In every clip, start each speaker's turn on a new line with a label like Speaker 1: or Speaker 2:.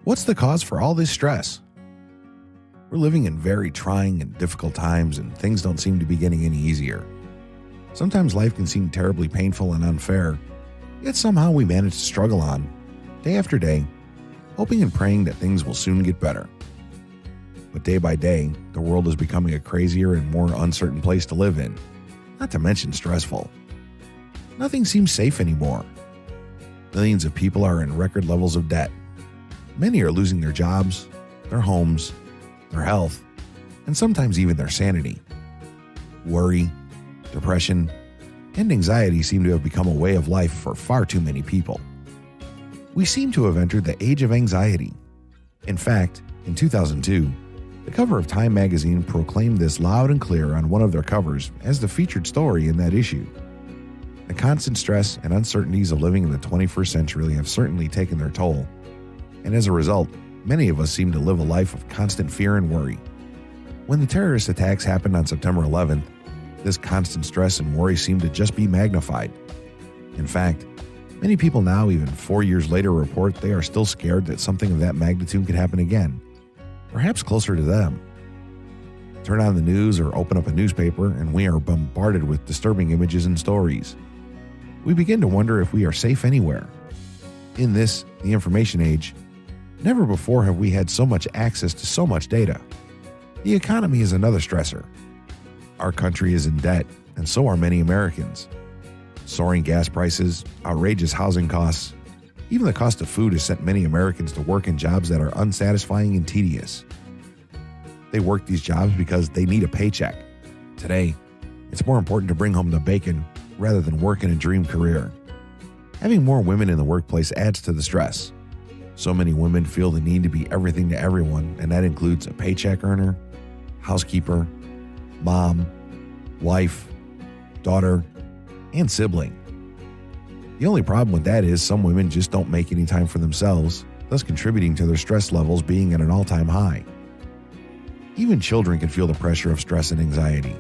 Speaker 1: What's the cause for all this stress? We're living in very trying and difficult times, and things don't seem to be getting any easier. Sometimes life can seem terribly painful and unfair, yet somehow we manage to struggle on, day after day, hoping and praying that things will soon get better. But day by day, the world is becoming a crazier and more uncertain place to live in, not to mention stressful. Nothing seems safe anymore. Millions of people are in record levels of debt. Many are losing their jobs, their homes, their health, and sometimes even their sanity. Worry, depression, and anxiety seem to have become a way of life for far too many people. We seem to have entered the age of anxiety. In fact, in 2002, the cover of Time magazine proclaimed this loud and clear on one of their covers as the featured story in that issue. The constant stress and uncertainties of living in the 21st century have certainly taken their toll, and as a result, many of us seem to live a life of constant fear and worry. When the terrorist attacks happened on September 11th, this constant stress and worry seemed to just be magnified. In fact, many people now, even 4 years later, report they are still scared that something of that magnitude could happen again, perhaps closer to them. Turn on the news or open up a newspaper, and we are bombarded with disturbing images and stories. We begin to wonder if we are safe anywhere. In this, the information age, never before have we had so much access to so much data. The economy is another stressor. Our country is in debt, and so are many Americans. Soaring gas prices, outrageous housing costs, even the cost of food has sent many Americans to work in jobs that are unsatisfying and tedious. They work these jobs because they need a paycheck. Today, it's more important to bring home the bacon rather than work in a dream career. Having more women in the workplace adds to the stress. So many women feel the need to be everything to everyone, and that includes a paycheck earner, housekeeper, mom, wife, daughter, and sibling. The only problem with that is some women just don't make any time for themselves, thus contributing to their stress levels being at an all-time high. Even children can feel the pressure of stress and anxiety.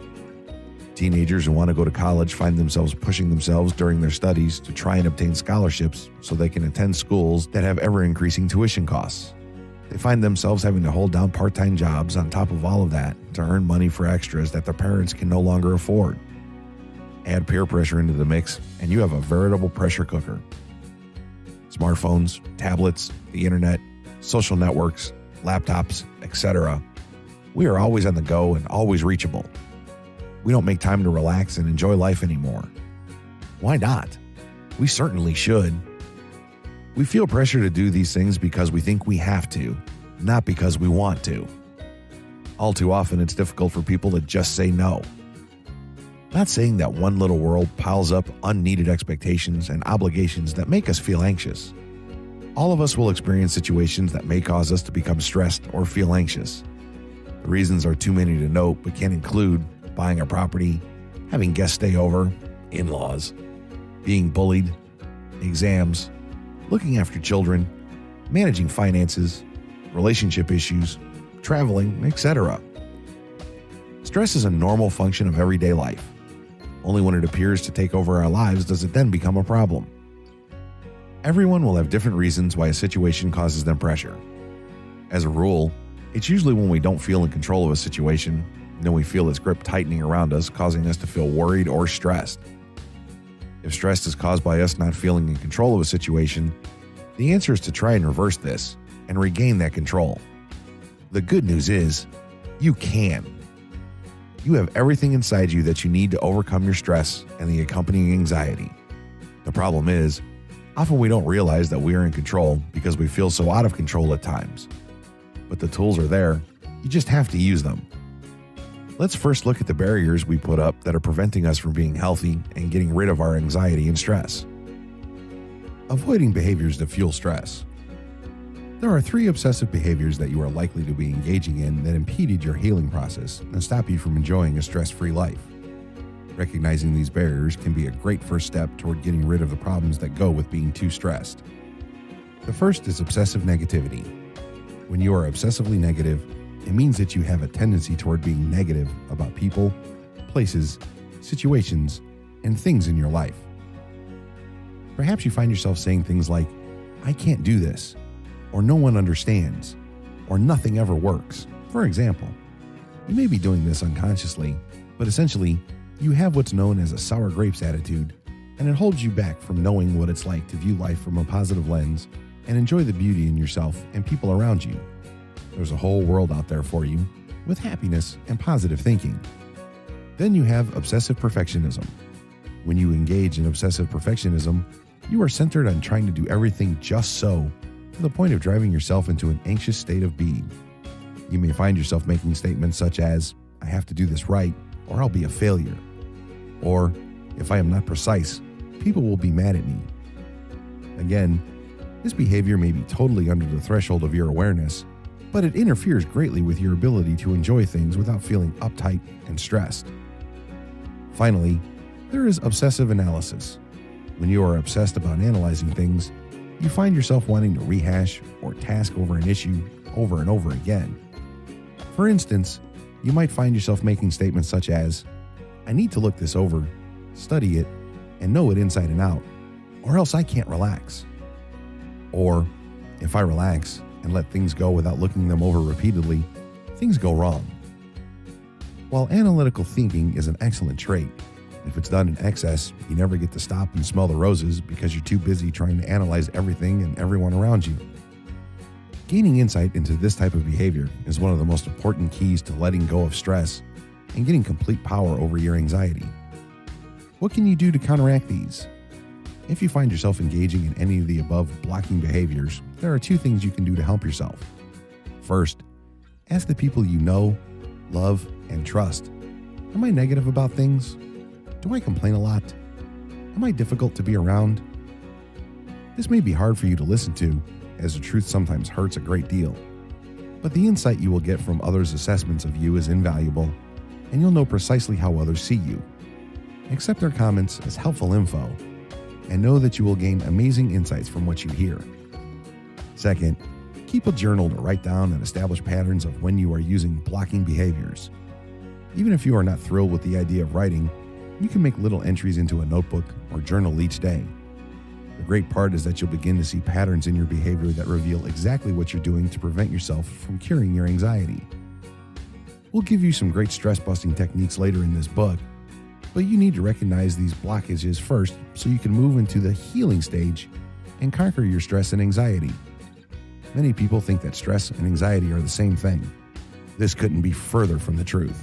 Speaker 1: Teenagers who want to go to college find themselves pushing themselves during their studies to try and obtain scholarships so they can attend schools that have ever-increasing tuition costs. They find themselves having to hold down part-time jobs on top of all of that to earn money for extras that their parents can no longer afford. Add peer pressure into the mix, and you have a veritable pressure cooker. Smartphones, tablets, the internet, social networks, laptops, etc. We are always on the go and always reachable. We don't make time to relax and enjoy life anymore. Why not? We certainly should. We feel pressure to do these things because we think we have to, not because we want to. All too often, it's difficult for people to just say no. Not saying that one little world piles up unneeded expectations and obligations that make us feel anxious. All of us will experience situations that may cause us to become stressed or feel anxious. The reasons are too many to note, but can include buying a property, having guests stay over, in-laws, being bullied, exams, looking after children, managing finances, relationship issues, traveling, etc. Stress is a normal function of everyday life. Only when it appears to take over our lives does it then become a problem. Everyone will have different reasons why a situation causes them pressure. As a rule, it's usually when we don't feel in control of a situation, then we feel its grip tightening around us, causing us to feel worried or stressed. If stress is caused by us not feeling in control of a situation, the answer is to try and reverse this and regain that control. The good news is, you can. You have everything inside you that you need to overcome your stress and the accompanying anxiety. The problem is, often we don't realize that we are in control because we feel so out of control at times. But the tools are there, you just have to use them. Let's first look at the barriers we put up that are preventing us from being healthy and getting rid of our anxiety and stress. Avoiding behaviors that fuel stress. There are 3 obsessive behaviors that you are likely to be engaging in that impeded your healing process and stop you from enjoying a stress-free life. Recognizing these barriers can be a great first step toward getting rid of the problems that go with being too stressed. The first is obsessive negativity. When you are obsessively negative, it means that you have a tendency toward being negative about people, places, situations, and things in your life. Perhaps you find yourself saying things like, "I can't do this," or no one understands, or nothing ever works. For example, you may be doing this unconsciously, but essentially, you have what's known as a sour grapes attitude, and it holds you back from knowing what it's like to view life from a positive lens and enjoy the beauty in yourself and people around you. There's a whole world out there for you with happiness and positive thinking. Then you have obsessive perfectionism. When you engage in obsessive perfectionism, you are centered on trying to do everything just so, to the point of driving yourself into an anxious state of being. You may find yourself making statements such as, "I have to do this right, or I'll be a failure." Or, "If I am not precise, people will be mad at me." Again, this behavior may be totally under the threshold of your awareness, but it interferes greatly with your ability to enjoy things without feeling uptight and stressed. Finally, there is obsessive analysis. When you are obsessed about analyzing things, you find yourself wanting to rehash or task over an issue over and over again. For instance, you might find yourself making statements such as, "I need to look this over, study it, and know it inside and out, or else I can't relax." Or, "If I relax and let things go without looking them over repeatedly, things go wrong." While analytical thinking is an excellent trait, if it's done in excess, you never get to stop and smell the roses because you're too busy trying to analyze everything and everyone around you. Gaining insight into this type of behavior is one of the most important keys to letting go of stress and getting complete power over your anxiety. What can you do to counteract these? If you find yourself engaging in any of the above blocking behaviors, there are two things you can do to help yourself. First, ask the people you know, love, and trust, "Am I negative about things? Do I complain a lot? Am I difficult to be around?" This may be hard for you to listen to, as the truth sometimes hurts a great deal. But the insight you will get from others' assessments of you is invaluable, and you'll know precisely how others see you. Accept their comments as helpful info, and know that you will gain amazing insights from what you hear. Second, keep a journal to write down and establish patterns of when you are using blocking behaviors. Even if you are not thrilled with the idea of writing, you can make little entries into a notebook or journal each day. The great part is that you'll begin to see patterns in your behavior that reveal exactly what you're doing to prevent yourself from curing your anxiety. We'll give you some great stress-busting techniques later in this book, but you need to recognize these blockages first so you can move into the healing stage and conquer your stress and anxiety. Many people think that stress and anxiety are the same thing. This couldn't be further from the truth.